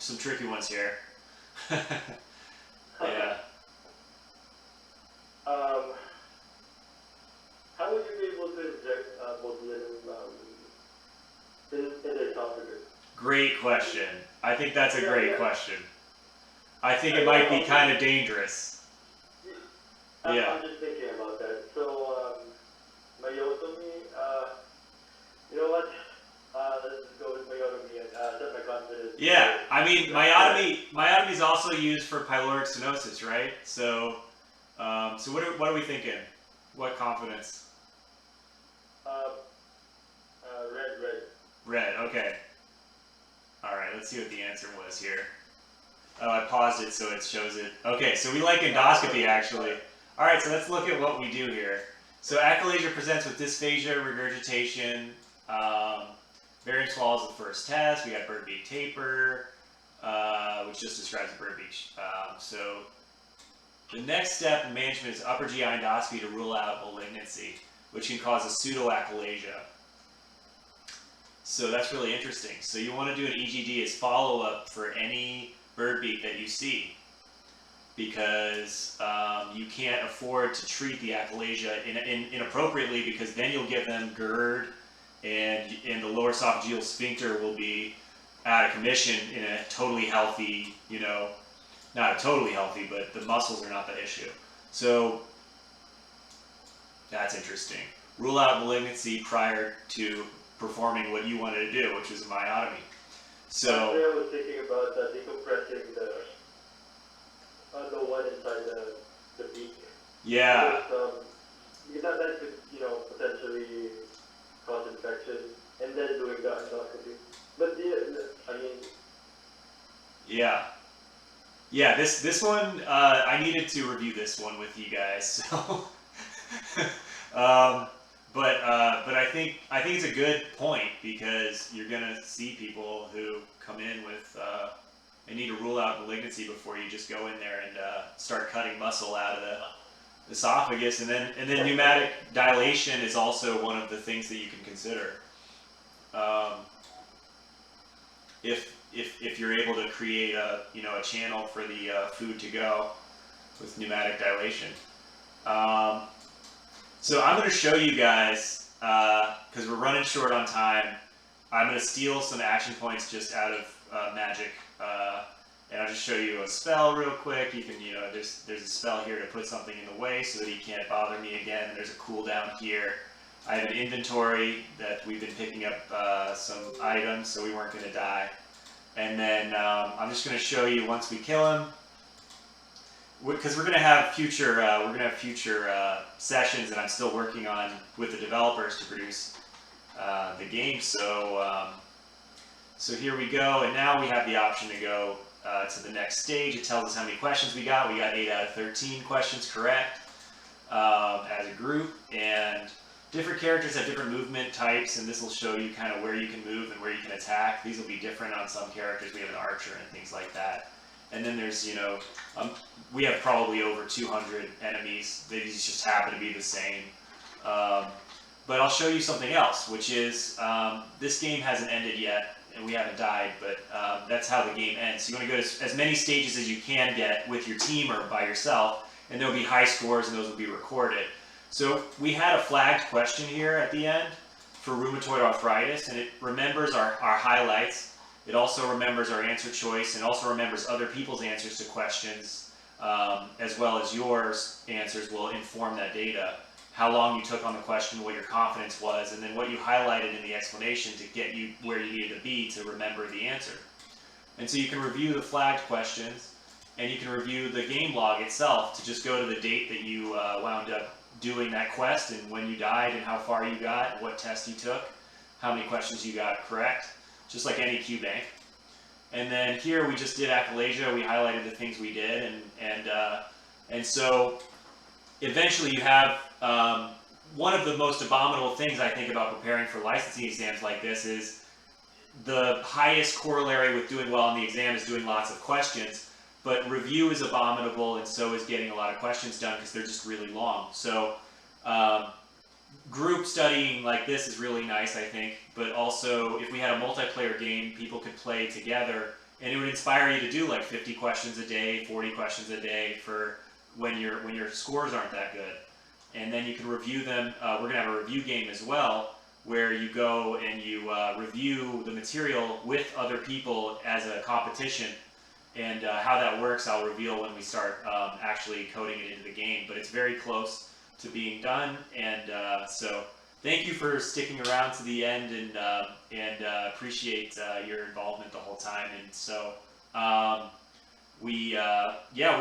some tricky ones here. Yeah. Um, how would you be able to inject botulinum in the esophagus? Great question. I think that's a Yeah, great yeah. question. I think it I might be know. kind of dangerous. Yeah. I'm just thinking about that. So, myotomy, you know what? Let's just go with myotomy and set my confidence Yeah. for I mean, that. myotomy is also used for pyloric stenosis, right? So, so what are we thinking? What confidence? Uh, red. Red. Okay. All right. Let's see what the answer was here. Oh, I paused it so it shows it. Okay, so we like endoscopy actually. All right, so let's look at what we do here. So achalasia presents with dysphagia, regurgitation, varying swallows the first test. We got bird beak taper, which just describes the bird beak. So the next step in management is upper GI endoscopy to rule out malignancy, which can cause a pseudoachalasia. So that's really interesting. So you want to do an EGD as follow-up for any bird beak that you see, because you can't afford to treat the achalasia inappropriately, because then you'll give them GERD, and the lower esophageal sphincter will be out of commission in a totally healthy, not a totally healthy, but the muscles are not the issue. So that's interesting. Rule out malignancy prior to performing what you wanted to do, which was a myotomy. So Actually, I was thinking about decompressing the one inside the beak. yeah, Because that could, potentially cause infection, and then doing the endoscopy. But I mean, yeah. This one, I needed to review this one with you guys. So, but I think it's a good point, because you're gonna see people who come in with and need to rule out malignancy before you just go in there and start cutting muscle out of the esophagus, and then pneumatic dilation is also one of the things that you can consider. If you're able to create a channel for the food to go with pneumatic dilation. So I'm going to show you guys, because we're running short on time. I'm going to steal some action points just out of magic, and I'll just show you a spell real quick. You can, there's a spell here to put something in the way so that he can't bother me again. There's a cooldown here. I have an inventory that we've been picking up some items, so we weren't going to die. And then I'm just going to show you once we kill him, because we're going to have future sessions, and I'm still working on with the developers to produce the game. So so here we go, and now we have the option to go to the next stage. It tells us how many questions we got. We got 8 out of 13 questions correct as a group, and different characters have different movement types, and this will show you kind of where you can move and where you can attack. These will be different on some characters. We have an archer and things like that. And then there's, we have probably over 200 enemies. These just happen to be the same. But I'll show you something else, which is this game hasn't ended yet, and we haven't died, but that's how the game ends. So you want to go to as many stages as you can get with your team or by yourself, and there'll be high scores, and those will be recorded. So we had a flagged question here at the end for rheumatoid arthritis, and it remembers our highlights. It also remembers our answer choice, and also remembers other people's answers to questions, as well as yours answers will inform that data. How long you took on the question, what your confidence was, and then what you highlighted in the explanation to get you where you needed to be to remember the answer. And so you can review the flagged questions, and you can review the game log itself to just go to the date that you wound up doing that quest, and when you died, and how far you got, what test you took, how many questions you got correct, just like any Q bank. And then here we just did achalasia. We highlighted the things we did, and so eventually you have one of the most abominable things I think about preparing for licensing exams like this is the highest corollary with doing well on the exam is doing lots of questions. But review is abominable, and so is getting a lot of questions done, because they're just really long. So group studying like this is really nice, I think. But also, if we had a multiplayer game, people could play together and it would inspire you to do like 50 questions a day, 40 questions a day for when your scores aren't that good. And then you can review them. We're gonna have a review game as well, where you go and you review the material with other people as a competition. And how that works, I'll reveal when we start actually coding it into the game. But it's very close to being done, and so thank you for sticking around to the end, and appreciate your involvement the whole time. And so we yeah.